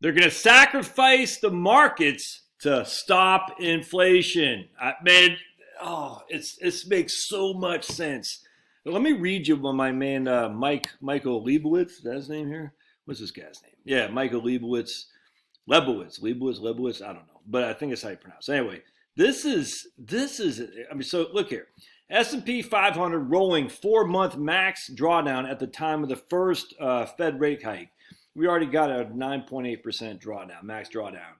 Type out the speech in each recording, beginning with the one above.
They're going to sacrifice the markets to stop inflation. It makes so much sense. But let me read you what my man Michael Leibowitz, is that his name here? What's this guy's name? Yeah, Michael Leibowitz. I don't know, but I think that's how you pronounce it. Anyway, this is. So look here. S&P 500 rolling 4-month max drawdown at the time of the first Fed rate hike. We already got a 9.8% drawdown, max drawdown.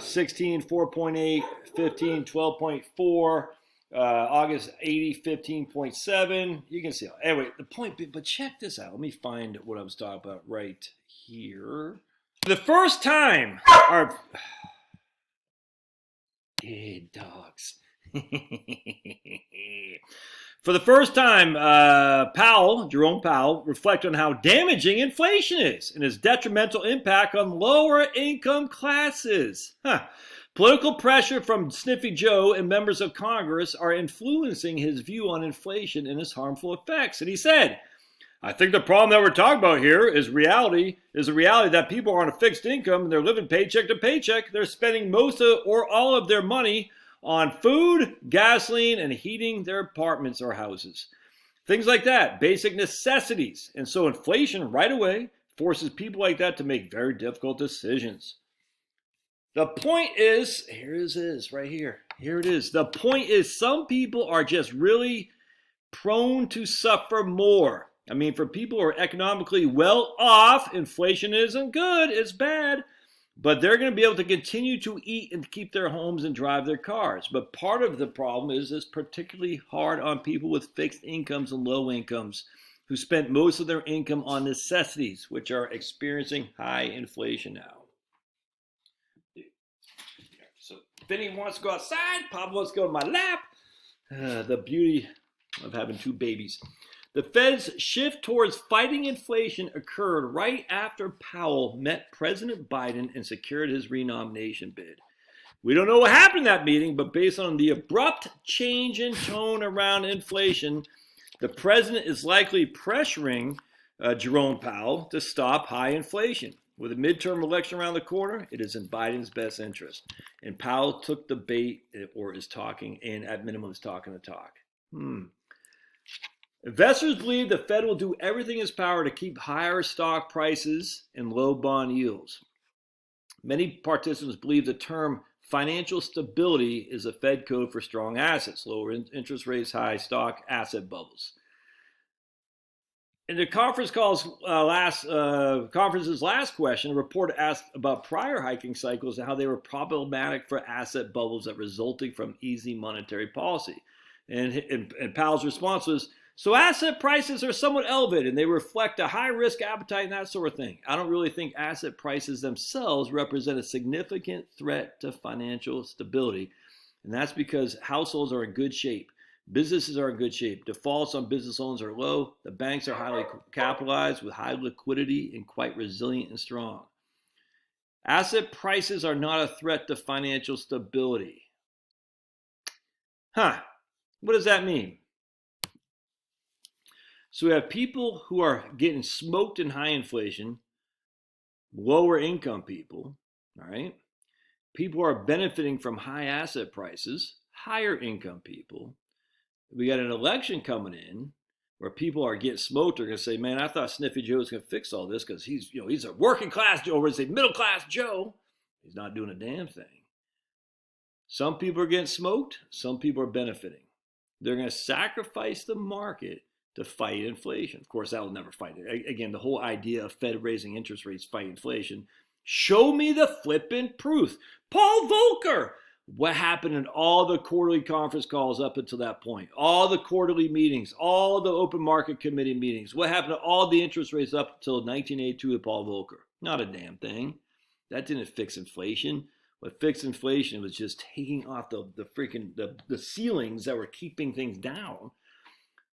16, 4.8, 15, 12.4, August 80, 15.7. You can see. Anyway, the point, but check this out. Let me find what I was talking about right here. The first time, dogs. For the first time, Jerome Powell, reflected on how damaging inflation is and its detrimental impact on lower income classes. Political pressure from Sniffy Joe and members of Congress are influencing his view on inflation and its harmful effects. And he said, I think the problem that we're talking about here is the reality that people are on a fixed income and they're living paycheck to paycheck. They're spending most of or all of their money on food, gasoline, and heating their apartments or houses. Things like that, basic necessities. And so inflation right away forces people like that to make very difficult decisions. The point is, here it is right here. Here it is. The point is some people are just really prone to suffer more. I mean, for people who are economically well off, inflation isn't good, it's bad. But they're going to be able to continue to eat and keep their homes and drive their cars. But part of the problem is it's particularly hard on people with fixed incomes and low incomes who spent most of their income on necessities, which are experiencing high inflation now. So Vinny wants to go outside. Papa wants to go to my lap. The beauty of having two babies. The Fed's shift towards fighting inflation occurred right after Powell met President Biden and secured his renomination bid. We don't know what happened in that meeting, but based on the abrupt change in tone around inflation, the president is likely pressuring Jerome Powell to stop high inflation. With a midterm election around the corner, it is in Biden's best interest. And Powell took the bait, or is talking, and at minimum is talking the talk. Investors believe the Fed will do everything in its power to keep higher stock prices and low bond yields. Many participants believe the term financial stability is a Fed code for strong assets, lower interest rates, high stock asset bubbles. In the conference's last question, a reporter asked about prior hiking cycles and how they were problematic for asset bubbles that resulting from easy monetary policy. And Powell's response was, so asset prices are somewhat elevated and they reflect a high risk appetite and that sort of thing. I don't really think asset prices themselves represent a significant threat to financial stability. And that's because households are in good shape. Businesses are in good shape. Defaults on business loans are low. The banks are highly capitalized with high liquidity and quite resilient and strong. Asset prices are not a threat to financial stability. What does that mean? So we have people who are getting smoked in high inflation, lower income people, all right? People are benefiting from high asset prices, higher income people. We got an election coming in where people are getting smoked. They're going to say, man, I thought Sniffy Joe was going to fix all this because he's a working class Joe, or say middle class Joe. He's not doing a damn thing. Some people are getting smoked. Some people are benefiting. They're going to sacrifice the market to fight inflation. Of course, that will never fight it. Again, the whole idea of Fed raising interest rates fight inflation. Show me the flipping proof. Paul Volcker. What happened in all the quarterly conference calls up until that point? All the quarterly meetings, all the open market committee meetings. What happened to all the interest rates up until 1982 with Paul Volcker? Not a damn thing. That didn't fix inflation. What fixed inflation was just taking off the ceilings that were keeping things down,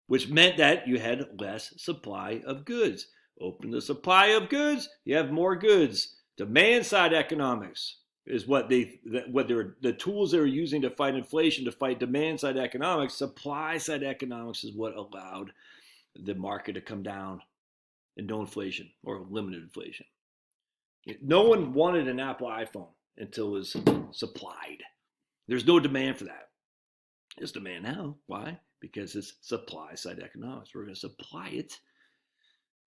which meant that you had less supply of goods. Open the supply of goods, you have more goods. Demand side economics is the tools they were using to fight inflation, to fight demand side economics. Supply side economics is what allowed the market to come down and no inflation or limited inflation. No one wanted an Apple iPhone until it was supplied. There's no demand for that. There's demand now. Why? Because it's supply side economics. We're going to supply it,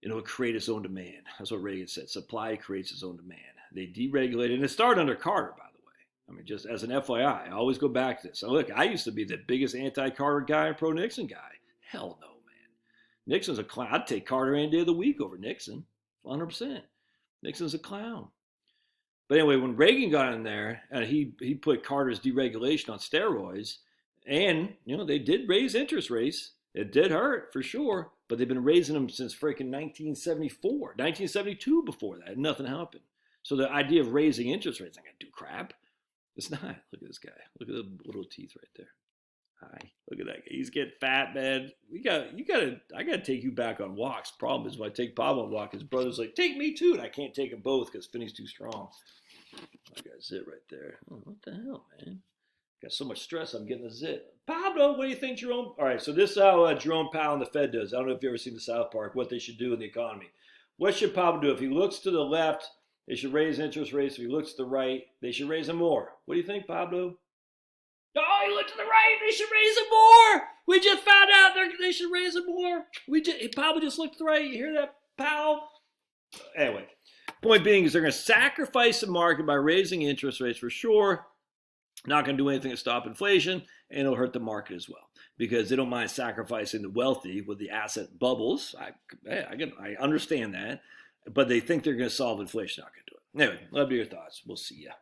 and it'll create its own demand. That's what Reagan said. Supply creates its own demand. They deregulated, and it started under Carter, by the way. I mean, just as an FYI, I always go back to this. So look, I used to be the biggest anti-Carter guy and pro-Nixon guy. Hell no, man. Nixon's a clown. I'd take Carter any day of the week over Nixon, 100%. Nixon's a clown. But anyway, when Reagan got in there, and he put Carter's deregulation on steroids, and they did raise interest rates. It did hurt for sure, but they've been raising them since freaking 1974, 1972 before that, and nothing happened. So the idea of raising interest rates ain't gonna do crap. It's not. Look at this guy. Look at the little teeth right there. Hi. Look at that guy. He's getting fat, man. I gotta take you back on walks. Problem is when I take Pablo on walk, his brother's like, take me too, and I can't take them both because Finney's too strong. I got a zit right there. Oh, what the hell, man? Got so much stress, I'm getting a zit. Pablo, what do you think, Jerome? All right, so this is how Jerome Powell and the Fed does. I don't know if you've ever seen the South Park, what they should do in the economy. What should Pablo do? If he looks to the left, they should raise interest rates. If he looks to the right, they should raise them more. What do you think, Pablo? Oh, he looked to the right. They should raise them more. We just found out they should raise them more. Pablo just looked to the right. You hear that, Powell? Anyway, point being is they're going to sacrifice the market by raising interest rates for sure. Not going to do anything to stop inflation, and it'll hurt the market as well because they don't mind sacrificing the wealthy with the asset bubbles. I understand that, but they think they're going to solve inflation. Not going to do it. Anyway, love to hear your thoughts. We'll see ya.